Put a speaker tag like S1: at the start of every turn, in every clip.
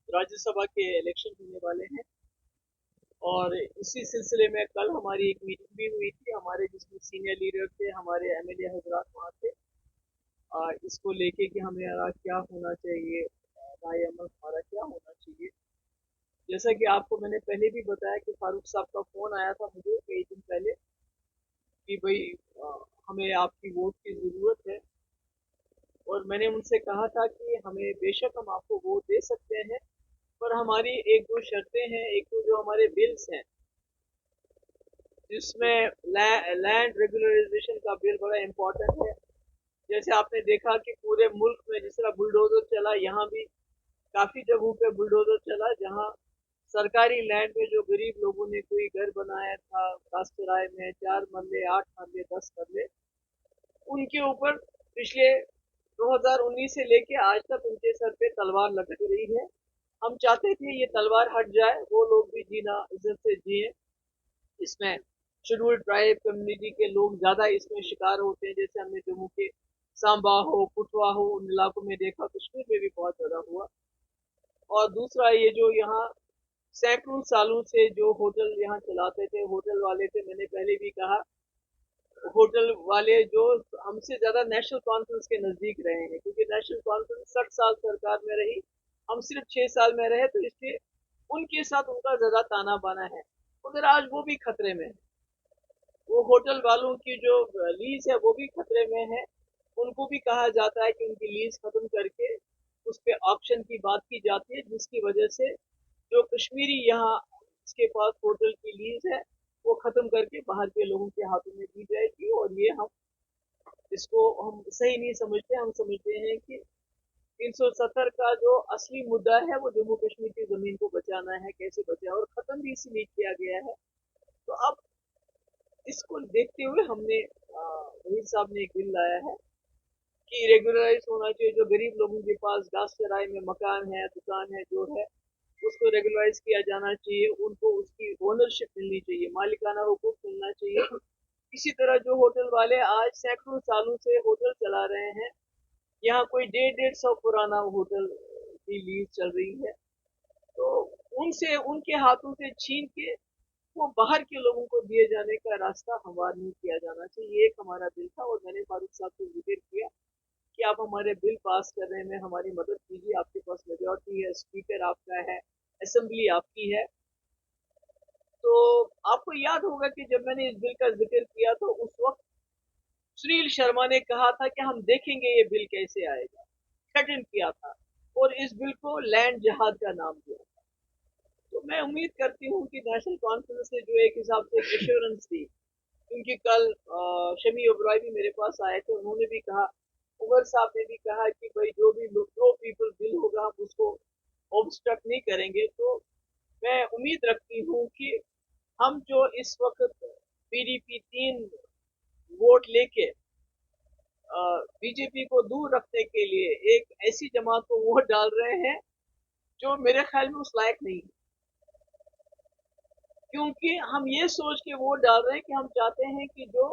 S1: राज्यसभा के इलेक्शन होने वाले हैं और इसी सिलसिले में कल हमारी एक मीटिंग भी हुई थी हमारे, जिसमें सीनियर लीडर थे, हमारे एमएलए हजरात वहाँ थे। इसको लेके कि हमारा क्या होना चाहिए, राय अमल हमारा क्या होना चाहिए। जैसा कि आपको मैंने पहले भी बताया कि फारूक साहब का फोन आया था मुझे कई दिन पहले कि भाई अ, हमें आपकी वोट की जरूरत है। और मैंने उनसे कहा था कि हमें बेशक हम आपको वोट दे सकते हैं, पर हमारी एक दो शर्तें हैं। एक तो जो हमारे बिल्स हैं, जिसमें लैंड रेगुलराइजेशन का बिल बड़ा इम्पोर्टेंट है। जैसे आपने देखा कि पूरे मुल्क में जिस तरह बुलडोजर चला, यहाँ भी काफी जगहों पे बुलडोजर चला, जहाँ सरकारी लैंड में जो गरीब लोगों ने कोई घर बनाया था कास्तराय में, 4 मरले, 8 मरले, 10 मरले, उनके ऊपर पिछले 2019 से लेके आज तक उनके सर पे तलवार लटक रही है। हम चाहते थे ये तलवार हट जाए, वो लोग भी जीना इज्जत से जिए। इसमें शेड्यूल्ड ट्राइब कम्युनिटी के लोग ज्यादा इसमें शिकार होते हैं। जैसे हमने जम्मू के सांबा हो, कुटवा हो, उन इलाकों में देखा, कश्मीर में भी बहुत ज्यादा हुआ। और दूसरा ये जो यहाँ सैकड़ों सालों से जो होटल यहाँ चलाते थे, होटल वाले थे, मैंने पहले भी कहा, होटल वाले जो हमसे ज्यादा नेशनल कॉन्फ्रेंस के नजदीक रहे हैं, क्योंकि नेशनल कॉन्फ्रेंस 60 साल सरकार में रही, हम सिर्फ 6 साल में रहे, तो इसलिए उनके साथ उनका ज्यादा ताना बाना है। मगर आज वो भी खतरे में है। वो होटल वालों की जो लीज है वो भी खतरे में है। उनको भी कहा जाता है कि उनकी लीज खत्म करके उस पे ऑप्शन की बात की जाती है, जिसकी वजह से जो कश्मीरी यहाँ इसके पास होटल की लीज है वो खत्म करके बाहर के लोगों के हाथों में दी जाएगी। और ये हम इसको हम सही नहीं समझते। हम समझते हैं कि 370 का जो असली मुद्दा है वो जम्मू कश्मीर की जमीन को बचाना है, कैसे बचाए, और खत्म भी इसलिए किया गया है। तो अब इसको देखते हुए हमने वजीर साहब ने एक बिल लाया है कि रेगुलराइज होना चाहिए। जो गरीब लोगों के पास घास चराई में मकान है, दुकान है, जो है, उसको रेगुलराइज किया जाना चाहिए। उनको उसकी ओनरशिप मिलनी चाहिए, मालिकाना हुकूक मिलना चाहिए। इसी तरह जो होटल वाले आज सैकड़ों सालों से होटल चला रहे हैं, यहाँ कोई 150-150 पुराना होटल की लीज चल रही है, तो उनसे, उनके हाथों से छीन के वो बाहर के लोगों को दिए जाने का रास्ता हमवार नहीं किया जाना चाहिए। ये एक हमारा बिल था और मैंने फारूक साहब से जिक्र किया कि आप हमारे बिल पास करने में हमारी मदद कीजिए। आपके पास मेजोरिटी है, स्पीकर आपका है, असेंबली आपकी है। तो आपको याद होगा कि जब मैंने इस बिल का जिक्र किया तो उस वक्त सुनील शर्मा ने कहा था कि हम देखेंगे ये बिल कैसे आएगा, थ्रेटन किया था, और इस बिल को लैंड जहाद का नाम दिया। तो मैं उम्मीद करती हूँ कि नेशनल कॉन्फ्रेंस ने जो एक हिसाब से एश्योरेंस दी, क्योंकि कल शमी ओबराय भी मेरे पास आए थे, उन्होंने भी कहा, उमर साहब ने भी कहा कि भाई जो भी प्रो पीपल बिल होगा हम उसको ऑब्स्ट्रक्ट नहीं करेंगे। तो मैं उम्मीद रखती हूँ कि हम जो इस वक्त पीडीपी 3 वोट लेके बीजेपी को दूर रखने के लिए एक ऐसी जमात को वोट डाल रहे हैं जो मेरे ख्याल में उस लायक नहीं है। क्योंकि हम ये सोच के वोट डाल रहे हैं कि हम चाहते हैं कि जो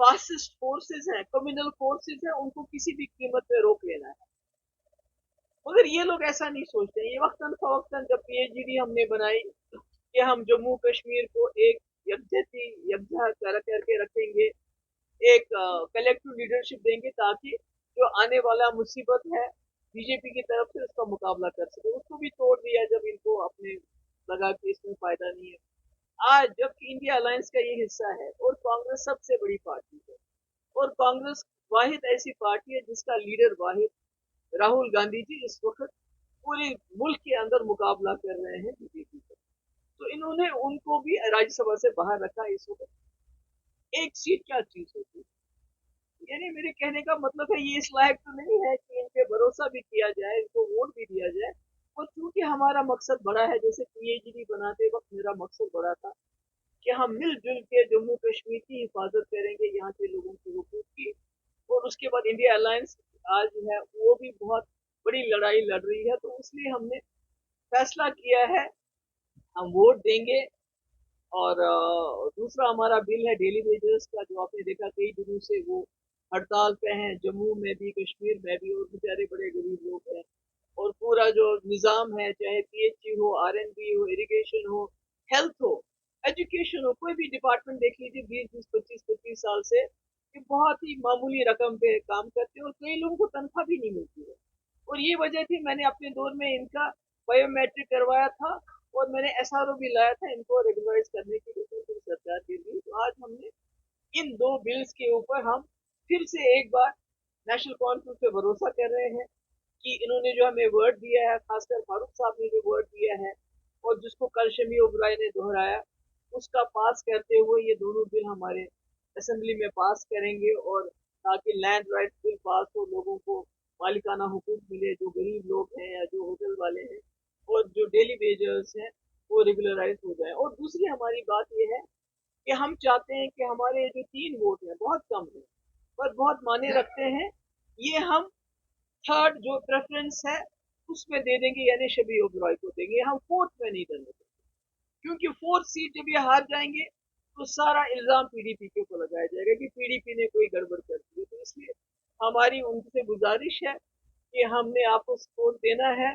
S1: फासिस्ट फोर्सेस हैं, कम्युनल फोर्सेस हैं, उनको किसी भी कीमत पे रोक लेना है। मगर ये लोग ऐसा नहीं सोचते। ये वक्तन फवक्तन जब पीएचडी हमने बनाई कि हम जम्मू कश्मीर को एक यकजहती यकजा करके रखेंगे, एक कलेक्टिव लीडरशिप देंगे, ताकि जो आने वाला मुसीबत है बीजेपी की तरफ से उसका मुकाबला कर सके, उसको भी तोड़ दिया जब इनको अपने लगा कि इसमें फायदा नहीं है। आज जबकि इंडिया अलायंस का ये हिस्सा है और कांग्रेस सबसे बड़ी पार्टी है, और कांग्रेस वाहिद ऐसी पार्टी है जिसका लीडर वाहिद राहुल गांधी जी इस वक्त पूरे मुल्क के अंदर मुकाबला कर रहे हैं बीजेपी से। तो इन्होंने उनको भी राज्यसभा से बाहर रखा इस वक्त। एक सीट क्या चीज होती है, यानी मेरे कहने का मतलब है ये इस लायक तो नहीं है कि इन पे भरोसा भी किया जाए, इनको वोट भी दिया जाए। और चूंकि हमारा मकसद बड़ा है, जैसे पीएचडी बनाते वक्त मेरा मकसद बड़ा था कि हम मिलजुल के जम्मू कश्मीर की हिफाजत करेंगे, यहाँ के लोगों के हुकूक की। और उसके बाद इंडिया अलायंस आज जो है वो भी बहुत बड़ी लड़ाई लड़ रही है, तो इसलिए हमने फैसला किया है हम वोट देंगे। और दूसरा हमारा बिल है डेली वेजेस का, जो आपने देखा कई दिनों से वो हड़ताल पे हैं, जम्मू में भी, कश्मीर में भी, और बेचारे बड़े गरीब लोग हैं। और पूरा जो निज़ाम है, चाहे पीएचई हो, आरएनबी हो, इरिगेशन हो, हेल्थ हो, एजुकेशन हो, कोई भी डिपार्टमेंट देख लीजिए, 20 20 25 25 साल से ये बहुत ही मामूली रकम पे काम करते हैं और कई लोगों को तनख्वाह भी नहीं मिलती है। और ये वजह थी, मैंने अपने दौर में इनका बायोमेट्रिक करवाया था और मैंने एसआरओ भी लाया था इनको रेगुलराइज करने के लिए, तो सरकार के लिए। तो आज हमने इन दो बिल्स के ऊपर हम फिर से एक बार नेशनल कॉन्फ्रेंस पे भरोसा कर रहे हैं कि इन्होंने जो हमें वर्ड दिया है, खासकर फारूक साहब ने जो वर्ड दिया है और जिसको कल शमी ओबराय ने दोहराया, उसका पास करते हुए ये दोनों बिल हमारे असेंबली में पास करेंगे और ताकि लैंड राइट बिल पास हो, लोगों को मालिकाना हुकूक मिले, जो गरीब लोग हैं या जो होटल वाले हैं और जो डेली वेजर्स हैं वो रेगुलराइज हो जाए। और दूसरी हमारी बात यह है कि हम चाहते हैं कि हमारे जो 3 वोट हैं बहुत कम है पर बहुत माने रखते हैं, ये हम थर्ड जो प्रेफरेंस है उसमें दे देंगे, यानी शबी ओबरॉय को देंगे, हम फोर्थ में नहीं देंगे। क्योंकि फोर्थ सीट जब ये हार जाएंगे तो सारा इल्जाम पीडीपी के ऊपर लगाया जाएगा कि पीडीपी ने कोई गड़बड़ कर दी। तो इसलिए हमारी उनसे गुजारिश है कि हमने आपको सपोर्ट देना है,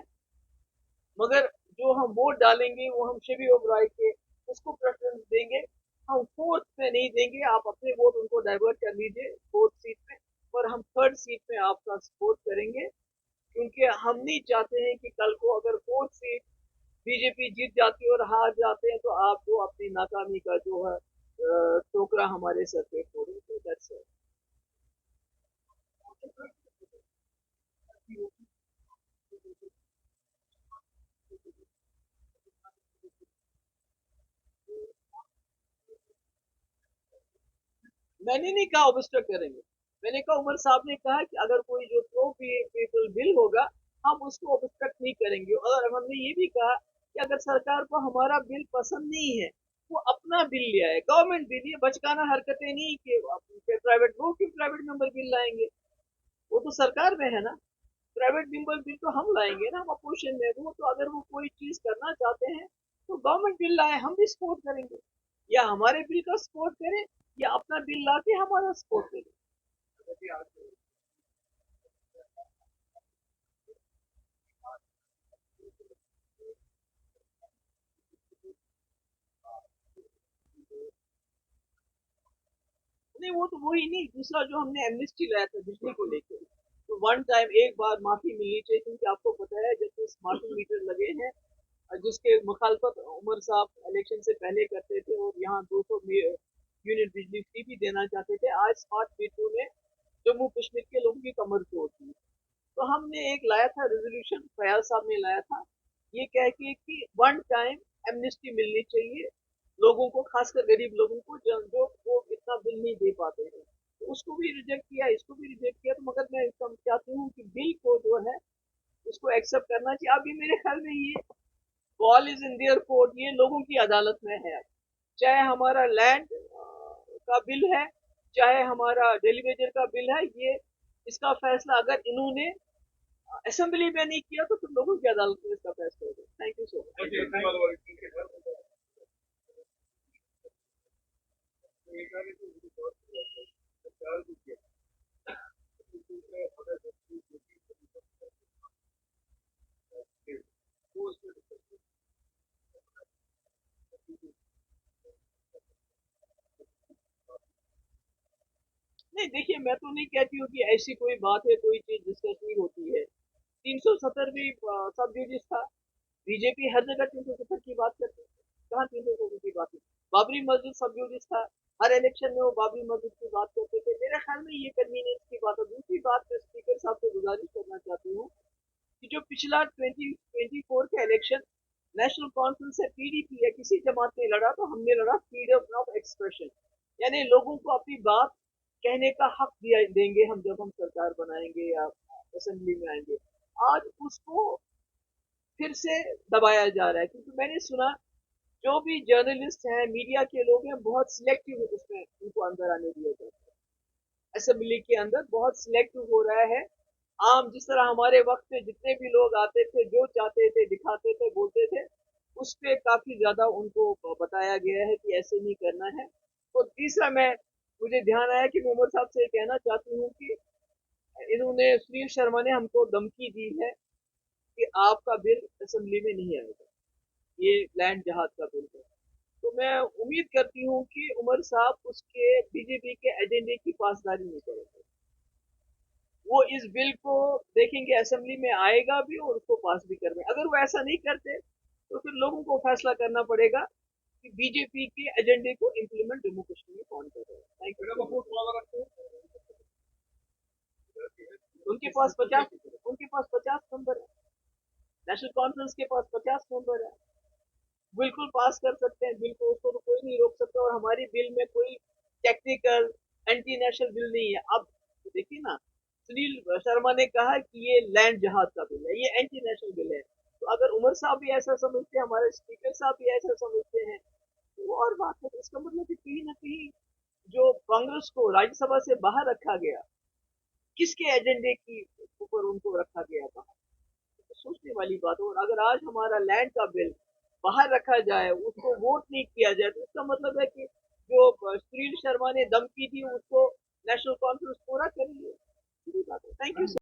S1: मगर जो हम वोट डालेंगे वो हम शबी ओबराय के उसको प्रेफरेंस देंगे, हम फोर्थ में नहीं देंगे। आप अपने वोट उनको डाइवर्ट कर लीजिए फोर्थ सीट में, पर हम थर्ड सीट में आपका सपोर्ट करेंगे। क्योंकि हम नहीं चाहते हैं कि कल को अगर फोर्थ सीट बीजेपी जीत जाती है और हार जाते हैं तो आप जो अपनी नाकामी का जो है टोकरा हमारे सर पे फोड़े। तो दैट्स इट। मैंने नहीं कहा ऑब्स्ट्रक्ट करेंगे, मैंने कहा उमर साहब ने कहा कि अगर कोई जो प्रो पीपल बिल होगा हम उसको ऑब्स्ट्रक्ट नहीं करेंगे। और हमने ये भी कहा कि अगर सरकार को हमारा बिल पसंद नहीं है वो अपना बिल ले आए, गवर्नमेंट बिल, ये बचकाना हरकतें नहीं कि प्राइवेट, वो क्यों प्राइवेट मेंबर बिल लाएंगे, वो तो सरकार में है ना। प्राइवेट मेंबर बिल तो हम लाएंगे ना, हम अपोजिशन में। वो तो अगर वो कोई चीज करना चाहते हैं तो गवर्नमेंट बिल लाए, हम भी सपोर्ट करेंगे, या हमारे बिल का सपोर्ट करें या अपना बिल ला के हमारा सपोर्ट करें। नहीं वो तो वही नहीं, दूसरा जो हमने एमनेस्टी लाया था बिजली को लेकर, तो वन टाइम एक बार माफी मिलनी चाहिए। क्योंकि आपको पता है जब से स्मार्ट मीटर लगे हैं, जिसके मुखालफत उमर साहब इलेक्शन से पहले करते थे और यहाँ 200 यूनिट बिजली फ्री भी देना चाहते थे, आज स्मार्ट मीटरों ने जम्मू कश्मीर के लोगों की कमर तोड़ दी। तो हमने एक लाया था रेजोल्यूशन, फयाज साहब ने लाया था, ये कह के कि वन टाइम एमनेस्टी मिलनी चाहिए लोगों को, खासकर गरीब लोगों को जो वो इतना बिल नहीं दे पाते हैं। तो उसको भी रिजेक्ट किया, इसको भी रिजेक्ट किया। तो मगर मैं चाहती हूँ कि बिल को जो है उसको एक्सेप्ट करना चाहिए। अभी मेरे ख्याल में ये ball is in their court, ये लोगों की अदालत में है। चाहे हमारा लैंड का बिल है, चाहे हमारा डेलीवेजर का बिल है, ये इसका फैसला अगर इन्होंने असेंबली में नहीं किया तो फिर लोगों की अदालत में इसका फैसला होगा। Thank you so much. नहीं देखिए, मैं तो नहीं कहती हूँ कि ऐसी कोई बात है, कोई चीज डिस्कस नहीं होती है। 370 भी सब ड्यूटीज था, बीजेपी हर जगह 370 की बात करती है, कहाँ 370 की बात है। बाबरी मस्जिद सब ड्यूटीज था, हर इलेक्शन में वो बाबरी मस्जिद की बात करते थे। मेरे ख्याल में ये कन्वीनियंस की बात है। दूसरी बात मैं स्पीकर साहब से गुजारिश करना चाहती हूँ कि जो पिछला 2024 का इलेक्शन नेशनल कॉन्फ्रेंस से पीडीपी या किसी जमात ने लड़ा, तो हमने लड़ा फ्रीडम ऑफ एक्सप्रेशन, यानी लोगों को अपनी बात कहने का हक दिया देंगे हम जब हम सरकार बनाएंगे या असेंबली में आएंगे। आज उसको फिर से दबाया जा रहा है, क्योंकि मैंने सुना जो भी जर्नलिस्ट हैं, मीडिया के लोग हैं, बहुत सिलेक्टिव उसमें उनको अंदर आने दिया जाता है। असेंबली के अंदर बहुत सिलेक्टिव हो रहा है। आम जिस तरह हमारे वक्त में जितने भी लोग आते थे, जो चाहते थे दिखाते थे, बोलते थे, उस पे काफी ज्यादा उनको बताया गया है कि ऐसे नहीं करना है। तो तीसरा मैं, मुझे ध्यान आया कि मैं उमर साहब से कहना चाहती हूँ कि इन्होंने, सुनील शर्मा ने हमको धमकी दी है कि आपका बिल असेंबली में नहीं आएगा, ये लैंड जहाज का बिल है। तो मैं उम्मीद करती हूँ कि उमर साहब उसके बीजेपी के एजेंडे की पासदारी नहीं करेंगे। वो इस बिल को देखेंगे, असेंबली में आएगा भी और उसको पास भी कर देंगे। अगर वो ऐसा नहीं करते तो फिर लोगों को फैसला करना पड़ेगा कि बीजेपी के एजेंडे को इम्प्लीमेंट जम्मू कश्मीर में कौन कर रहा है। Thank you. उनके पास 50 नंबर है, नेशनल कॉन्फ्रेंस के पास 50 नंबर है, बिल्कुल पास कर सकते हैं बिल को, उसको तो कोई नहीं रोक सकता। और हमारी बिल में कोई टेक्निकल एंटी नेशनल बिल नहीं है। अब देखिए ना, सुनील शर्मा ने कहा कि ये लैंड जहाज का बिल है, ये एंटी नेशनल बिल है। तो अगर उमर साहब भी ऐसा समझते हैं, हमारे स्पीकर साहब भी ऐसा समझते हैं, तो वो और बात है। तो इसका मतलब कि कहीं ना कहीं जो कांग्रेस को राज्यसभा से बाहर रखा गया, किसके एजेंडे की ऊपर उनको रखा गया था, तो सोचने वाली बात है। और अगर आज हमारा लैंड का बिल बाहर रखा जाए, उसको वोट नहीं किया जाए, तो इसका मतलब है कि जो सुनील शर्मा ने धमकी दी उसको नेशनल कॉन्फ्रेंस पूरा करेंगे। सीधी बात है। Thank you.